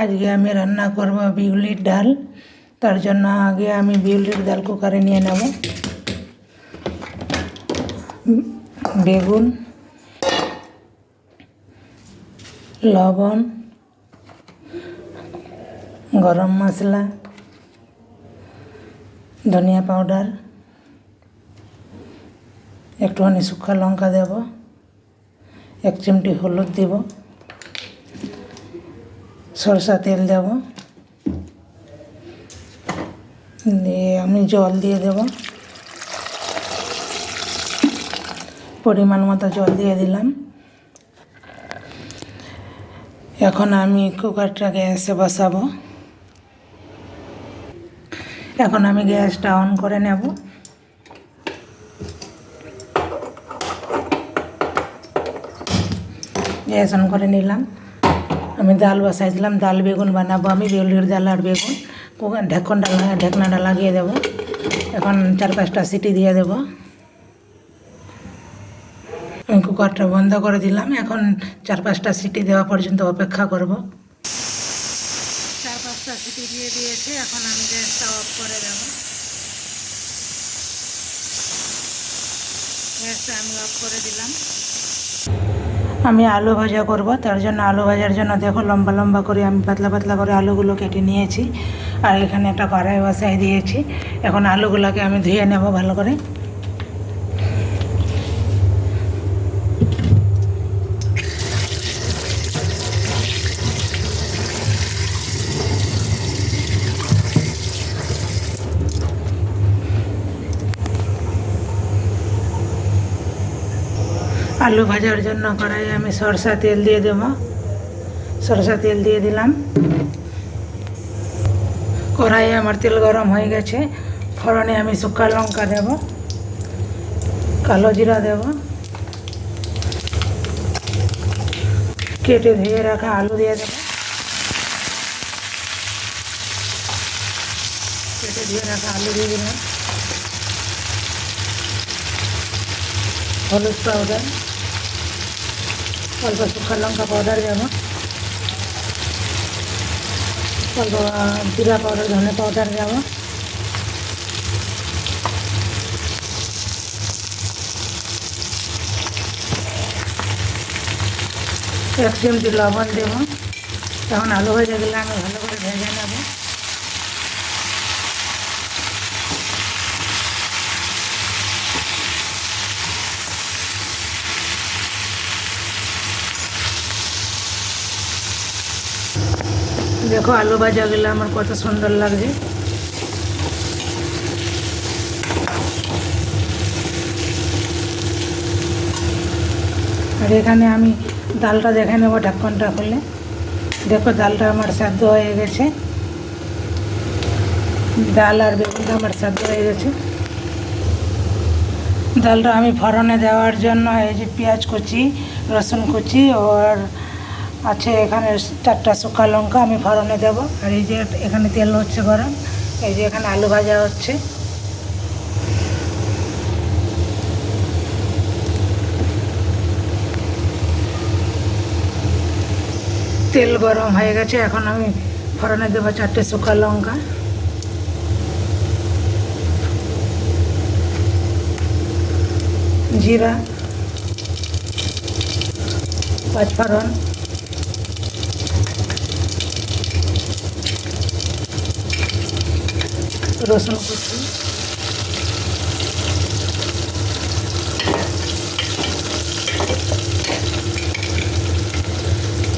আজকে আমি রান্না করব বিউলির ডাল। তার জন্য আগে আমি বিউলির ডাল কুকারে নিয়ে নেব। বেগুন, লবণ, গরম মশলা, ধনিয়া পাউডার, একটুখানি শুকনো লঙ্কা দেব, 1 চিমটি হলুদ দেব, সরষা তেল দেব, দিয়ে আমি জল দিয়ে দেব, পরিমাণ মতো জল দিয়ে দিলাম। এখন আমি কুকারটা গ্যাসে বসাবো। এখন আমি গ্যাসটা অন করে নেব। গ্যাস অন করে নিলাম। আমি ডাল বসাই দিলাম। ডাল বেগুন বানাবো আমি, বিউলির ডাল আর বেগুন। কুকার ঢাকনাটা লাগিয়ে দেব। এখন 4-5টা সিটি দিয়ে দেব। আমি কুকারটা বন্ধ করে দিলাম। এখন 4-5টা সিটি দেওয়া পর্যন্ত অপেক্ষা করব। 4-5টা সিটি দিয়ে দিয়েছে। এখন আমি গ্যাসটা অফ করে দেব। গ্যাসটা আমি অফ করে দিলাম। আমি আলু ভাজা করব। তার জন্য আলু ভাজার জন্য দেখো লম্বা লম্বা করে আমি পাতলা পাতলা করে আলুগুলো কেটে নিয়েছি। আর এখানে একটা কড়াই বসাই দিয়েছি। এখন আলুগুলোকে আমি ধুয়ে নেব ভালো করে। আলু ভাজার জন্য কড়াইয়ে আমি সরষা তেল দিয়ে দেব। সরষা তেল দিয়ে দিলাম। কড়াইয়ে আমার তেল গরম হয়ে গেছে। ফোড়নে আমি শুকনো লঙ্কা দেব, কালো জিরা দেব, কেটে ধুয়ে রাখা আলু দিয়ে দেব, কেটে ধুয়ে রাখা আলু দিয়ে দিলাম, হলুদ পাউডার, অল্প শুকনো লঙ্কা পাউডার দেব, অল্প জিরা পাউডার, ধনে পাউডার দেব, 1 চিমটি লবণ দেব। তখন আলু ভাজাগুলো আমি ভালো করে ভেজে নেব। দেখো আলু ভাজাগুলো আমার কত সুন্দর লাগছে। আর এখানে আমি ডালটা দেখে নেব ঢাকনটা খুলে। দেখো ডালটা আমার সেদ্ধ হয়ে গেছে। ডাল আর বেগুনটা আমার সেদ্ধ হয়ে গেছে। ডালটা আমি ফোড়নে দেওয়ার জন্য এই যে পেঁয়াজ কুচি, রসুন কুচি আর আছে এখানে 4টা শুকনো লঙ্কা আমি ফোড়নে দেব। আর এই যে এখানে তেল হচ্ছে গরম। এই যে এখানে আলু ভাজা হচ্ছে। তেল গরম হয়ে গেছে। এখন আমি ফোড়নে দেবো 4টে শুকনো লঙ্কা, জিরা, 5 ফোড়ন, রসুন কুচি,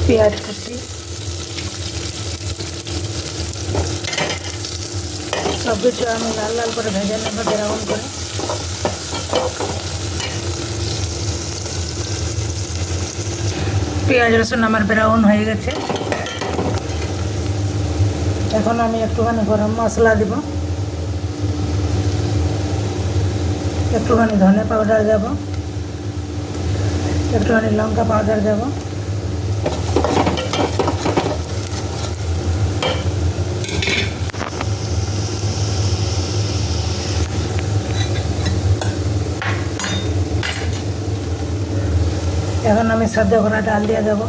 পেঁয়াজ কুচি, সব কিছু আমি লাল লাল করে ভেজে নেব ব্রাউন করে। পেঁয়াজ রসুন আমার ব্রাউন হয়ে গেছে। এখন আমি একটুখানি গরম মশলা দেব, একটুখানি ধনে পাউডার দেব, একটুখানি লঙ্কা পাউডার দেব, এখন আমি সেদ্ধ করা ডাল দিয়ে দেব।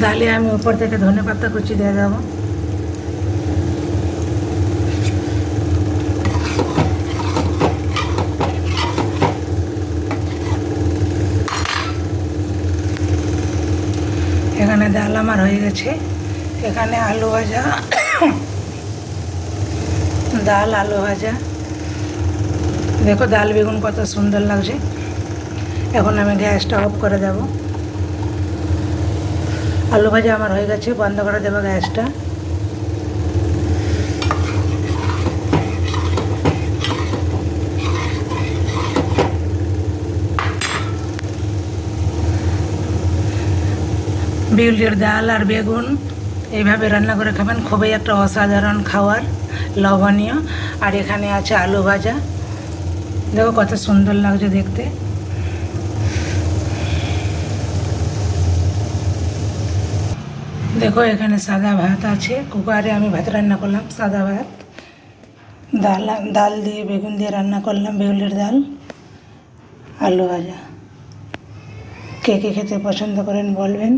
ডালে আমি উপর থেকে ধনেপাতা কুচি দিয়ে দেবো। এখানে ডাল আমার হয়ে গেছে। এখানে আলু ভাজা, ডাল আলু ভাজা, দেখো ডাল বেগুন কত সুন্দর লাগছে। এখন আমি গ্যাসটা অফ করে দেব। আলু ভাজা আমার হয়ে গেছে, বন্ধ করে দেবো গ্যাসটা। বিউলির ডাল আর বেগুন এইভাবে রান্না করে খাবেন, খুবই একটা অসাধারণ খাবার, লবণীয়। আর এখানে আছে আলু ভাজা, দেখো কত সুন্দর লাগছে দেখতে। দেখো এখানে সাদা ভাত আছে, কুকারে আমি ভাত রান্না করলাম, সাদা ভাত। ডাল দিয়ে বেগুন দিয়ে রান্না করলাম, বিউলির ডাল, আলু ভাজা। কে কে খেতে পছন্দ করেন বলবেন।